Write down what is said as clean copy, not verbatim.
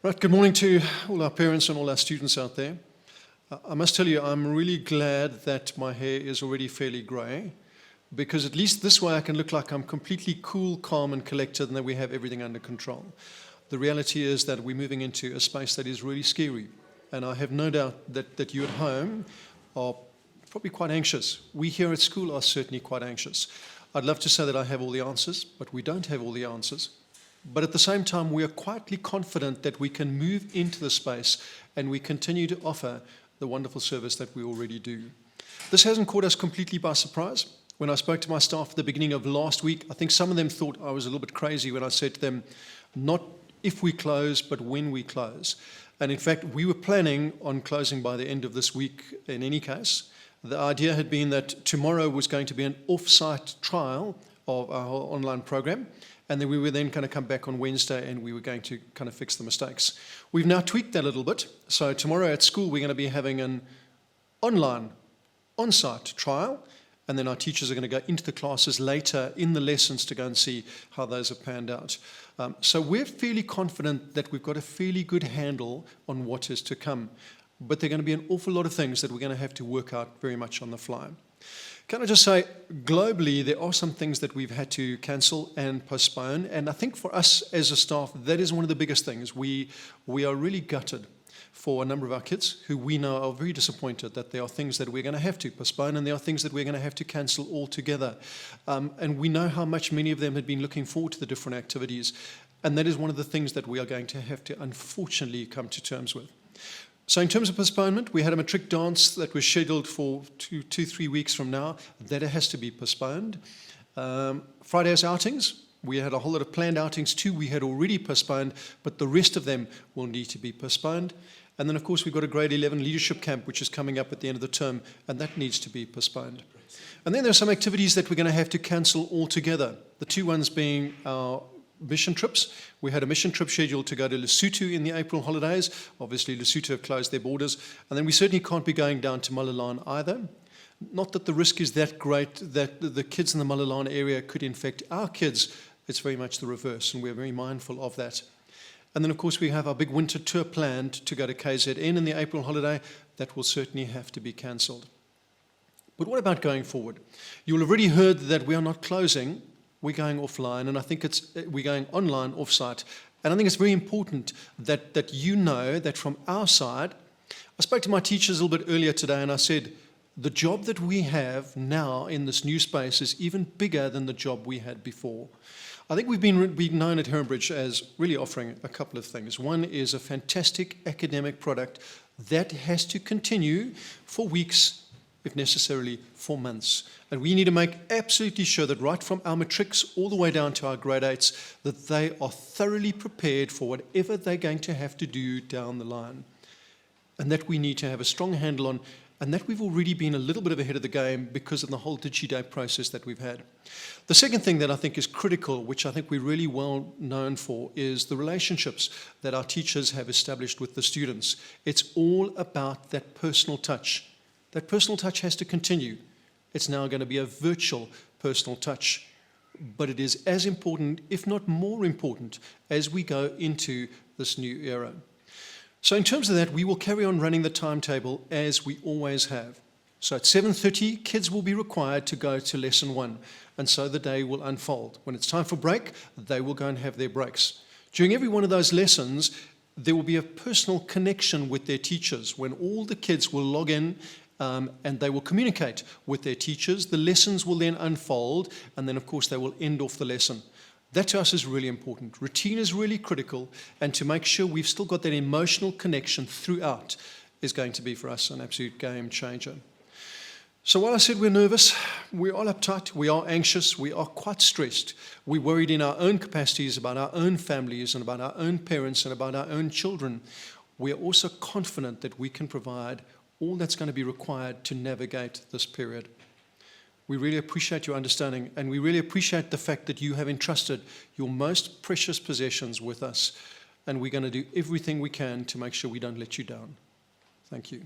Right, good morning to all our parents and all our students out there. I must tell you, I'm really glad that my hair is already fairly grey, because at least this way I can look like I'm completely cool, calm and collected and that we have everything under control. The reality is that we're moving into a space that is really scary, and I have no doubt that you at home are probably quite anxious. We here at school are certainly quite anxious. I'd love to say that I have all the answers, but we don't have all the answers. But at the same time, we are quietly confident that we can move into the space and we continue to offer the wonderful service that we already do. This hasn't caught us completely by surprise. When I spoke to my staff at the beginning of last week, I think some of them thought I was a little bit crazy when I said to them, not if we close, but when we close. And in fact, we were planning on closing by the end of this week in any case. The idea had been that tomorrow was going to be an off-site trial of our whole online program. And then we were then going to come back on Wednesday and we were going to kind of fix the mistakes. We've now tweaked that a little bit. So tomorrow at school, we're going to be having an online, on-site trial. And then our teachers are going to go into the classes later in the lessons to go and see how those have panned out. So we're fairly confident that we've got a fairly good handle on what is to come. But there are going to be an awful lot of things that we're going to have to work out very much on the fly. Can I just say, globally, there are some things that we've had to cancel and postpone. And I think for us as a staff, that is one of the biggest things. We are really gutted for a number of our kids who we know are very disappointed that there are things that we're going to have to postpone and there are things that we're going to have to cancel altogether. And we know how much many of them had been looking forward to the different activities. And that is one of the things that we are going to have to unfortunately come to terms with. So in terms of postponement, we had a matric dance that was scheduled for 3 weeks from now. That has to be postponed. Friday's outings, we had a whole lot of planned outings too. We had already postponed, but the rest of them will need to be postponed. And then, of course, we've got a grade 11 leadership camp, which is coming up at the end of the term, and that needs to be postponed. And then there are some activities that we're going to have to cancel altogether. The two ones being our mission trips. We had a mission trip scheduled to go to Lesotho in the April holidays. Obviously, Lesotho have closed their borders. And then we certainly can't be going down to Malalaan either. Not that the risk is that great that the kids in the Malalaan area could infect our kids. It's very much the reverse, and we're very mindful of that. And then, of course, we have our big winter tour planned to go to KZN in the April holiday. That will certainly have to be cancelled. But what about going forward? You'll have already heard that we are not closing. We're going offline, and I think we're going online, offsite. And I think it's very important that you know that from our side, I spoke to my teachers a little bit earlier today, and I said, the job that we have now in this new space is even bigger than the job we had before. I think we've been known at Hermbridge as really offering a couple of things. One is a fantastic academic product that has to continue for weeks, if necessarily for months. And we need to make absolutely sure that right from our matrics all the way down to our grade 8s, that they are thoroughly prepared for whatever they're going to have to do down the line. And that we need to have a strong handle on, and that we've already been a little bit ahead of the game because of the whole DigiDay process that we've had. The second thing that I think is critical, which I think we're really well known for, is the relationships that our teachers have established with the students. It's all about that personal touch. That personal touch has to continue. It's now going to be a virtual personal touch, but it is as important, if not more important, as we go into this new era. So in terms of that, we will carry on running the timetable as we always have. So at 7:30, kids will be required to go to lesson 1, and so the day will unfold. When it's time for break, they will go and have their breaks. During every one of those lessons, there will be a personal connection with their teachers when all the kids will log in and they will communicate with their teachers. The lessons will then unfold, and then, of course, they will end off the lesson. That to us is really important. Routine is really critical, and to make sure we've still got that emotional connection throughout is going to be, for us, an absolute game changer. So while I said we're nervous, we're all uptight, we are anxious, we are quite stressed. We're worried in our own capacities about our own families and about our own parents and about our own children. We are also confident that we can provide all that's going to be required to navigate this period. We really appreciate your understanding, and we really appreciate the fact that you have entrusted your most precious possessions with us, and we're going to do everything we can to make sure we don't let you down. Thank you.